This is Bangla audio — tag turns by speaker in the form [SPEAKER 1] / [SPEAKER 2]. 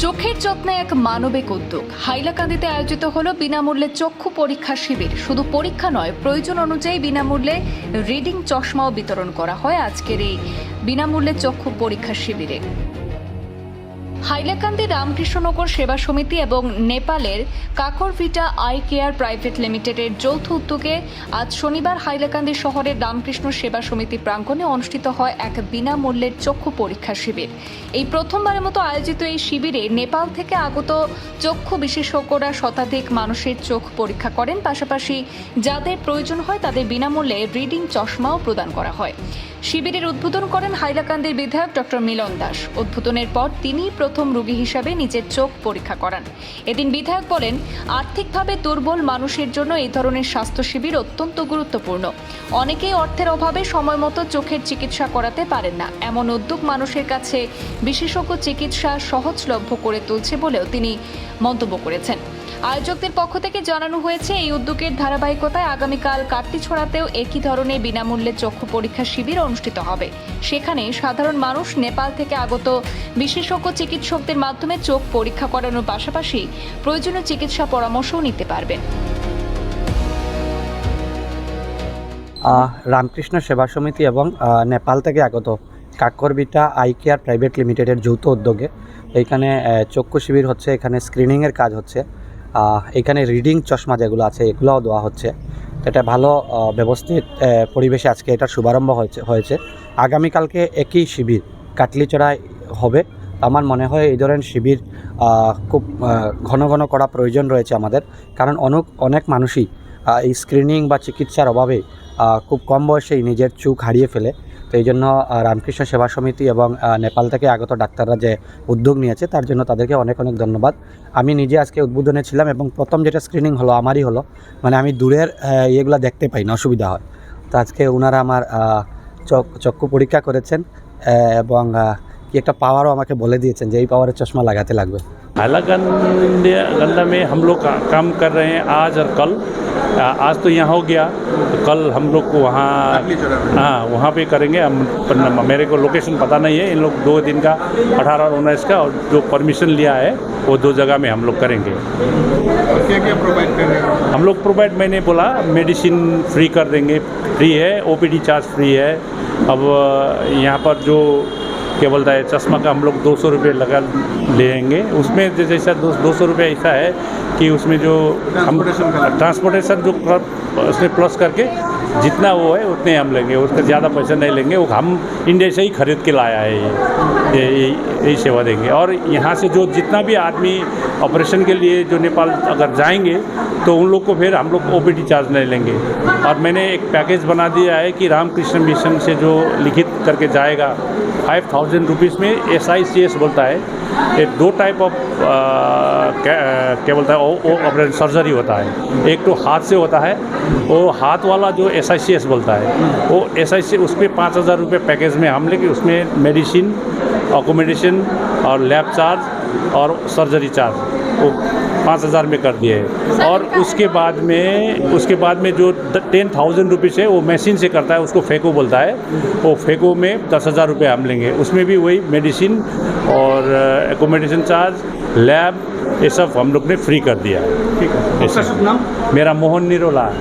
[SPEAKER 1] চোখের যত্নে এক মানবিক উদ্যোগ হাইলাকান্দিতে আয়োজিত হলো বিনামূল্যে চক্ষু পরীক্ষা শিবির। শুধু পরীক্ষা নয়, প্রয়োজন অনুযায়ী বিনামূল্যে রিডিং চশমাও বিতরণ করা হয় আজকের এই বিনামূল্যে চক্ষু পরীক্ষা শিবিরে। হাইলাকান্দি রামকৃষ্ণনগর সেবা সমিতি এবং নেপালের কাকরভিটা আই কেয়ার প্রাইভেট লিমিটেডের যৌথ উদ্যোগে আজ শনিবার হাইলাকান্দি শহরের রামকৃষ্ণ সেবা সমিতি প্রাঙ্গণে অনুষ্ঠিত হয় এক বিনামূল্যের চক্ষু পরীক্ষা শিবির। এই প্রথমবারের মতো আয়োজিত এই শিবিরে নেপাল থেকে আগত চক্ষু বিশেষজ্ঞরা শতাধিক মানুষের চোখ পরীক্ষা করেন। পাশাপাশি যাদের প্রয়োজন হয় তাদের বিনামূল্যে রিডিং চশমাও প্রদান করা হয়। শিবিরের উদ্বোধন করেন হাইলাকান্দির বিধায়ক ডক্টর মিলন দাস। উদ্বোধনের পর তিনি প্রথম রোগী হিসাবে নিজের চোখ পরীক্ষা করান। এদিন বিধায়ক বলেন, আর্থিকভাবে দুর্বল মানুষের জন্য এই ধরনের স্বাস্থ্য শিবির অত্যন্ত গুরুত্বপূর্ণ। অনেকেই অর্থের অভাবে সময় মতো চোখের চিকিৎসা করাতে পারেন না। এমন উদ্যোগ মানুষের কাছে বিশেষজ্ঞ চিকিৎসা সহজলভ্য করে তুলছে বলেও তিনি মন্তব্য করেছেন। আয়োজকদের পক্ষ থেকে জানানো হয়েছে, এই উদ্যোগের ধারাবাহিকতায় আগামীকাল কাটলিছড়াতেও একই ধরনের বিনামূল্যে চক্ষু পরীক্ষা শিবির অনুষ্ঠিত হবে। সেখানে সাধারণ মানুষ নেপাল থেকে আগত বিশেষজ্ঞ চিকিৎসকদের মাধ্যমে চোখ পরীক্ষা করানোর পাশাপাশি প্রয়োজনীয় চিকিৎসা পরামর্শও নিতে পারবেন।
[SPEAKER 2] রামকৃষ্ণ সেবা সমিতি এবং নেপাল থেকে আগত কাকরভিটা আই কেয়ার প্রাইভেট লিমিটেডের যৌথ উদ্যোগে এইখানে চক্ষু শিবির হচ্ছে। এখানে স্ক্রিনিংয়ের কাজ হচ্ছে। এখানে রিডিং চশমা যেগুলো আছে এগুলোও দেওয়া হচ্ছে। এটা ভালো ব্যবস্থিত পরিবেশে আজকে এটার শুভারম্ভ হয়েছে। আগামীকালকে একই শিবির কাটলিচড়ায় হবে। আমার মনে হয় এই ধরনের শিবির খুব ঘন ঘন করা প্রয়োজন রয়েছে আমাদের, কারণ অনেক মানুষই এই স্ক্রিনিং বা চিকিৎসার অভাবে খুব কম বয়সেই নিজের চোখ হারিয়ে ফেলে। তো এই জন্য রামকৃষ্ণ সেবা সমিতি এবং নেপাল থেকে আগত ডাক্তাররা যে উদ্যোগ নিয়েছে তার জন্য তাদেরকে অনেক অনেক ধন্যবাদ। আমি নিজে আজকে উদ্বোধনে ছিলাম এবং প্রথম যেটা স্ক্রিনিং হলো আমারই হলো, মানে আমি দূরের ইয়েগুলো দেখতে পাই না, অসুবিধা হয়। তো আজকে ওনারা আমার চক্ষু পরীক্ষা করেছেন এবং কি একটা পাওয়ারও আমাকে বলে দিয়েছেন যে এই পাওয়ারের চশমা লাগাতে লাগবে।
[SPEAKER 3] हाइलाकंदी में हम लोग काम कर रहे हैं आज और कल। आज तो यहाँ हो गया, तो कल हम लोग को वहाँ पे करेंगे। मेरे को लोकेशन पता नहीं है। इन लोग 2 दिन का 18 और 19 का, और जो परमिशन लिया है वो 2 जगह में हम लोग करेंगे।
[SPEAKER 4] क्या क्या प्रोवाइड कर रहे हैं
[SPEAKER 3] हम लोग प्रोवाइड, मैंने बोला मेडिसिन फ्री कर देंगे, फ्री है। ओपीडी चार्ज फ्री है। अब यहाँ पर जो क्या बोलता है, चश्मा का हम लोग 200 रुपये लगा लेंगे। उसमें जैसा 200 रुपये ऐसा है कि उसमें जो हम ट्रांसपोर्टेशन जो उसमें प्लस करके जितना वो है उतने हम लेंगे, उसका ज़्यादा पैसा नहीं लेंगे। वो हम इंडिया से ही खरीद के लाया है, यही सेवा देंगे। और यहाँ से जो जितना भी आदमी ऑपरेशन के लिए जो नेपाल अगर जाएंगे तो उन लोग को फिर हम लोग ओपीडी चार्ज नहीं लेंगे। और मैंने एक पैकेज बना दिया है कि रामकृष्ण मिशन से जो लिखित करके जाएगा 5000 रुपीज़ में SICS बोलता है। ये 2 टाइप ऑफ क्या बोलता है ऑपरेशन सर्जरी होता है। एक तो हाथ से होता है, वो हाथ वाला जो SICS बोलता है, वो SICS उसमें 5000 रुपये पैकेज में हम लेंगे। उसमें मेडिसिन, अकोमोडेशन और लैब चार्ज और सर्जरी चार्ज वो 5000 में कर दिए है। और उसके बाद में जो 10,000 रुपीज़ है वो मशीन से करता है, उसको फेको बोलता है। वो फेको में 10,000 रुपये हम लेंगे। उसमें भी वही मेडिसिन और एकोमोडेशन चार्ज, लैब, ये सब हम लोग ने फ्री कर दिया है। ठीक है। मेरा मोहन निरोला है।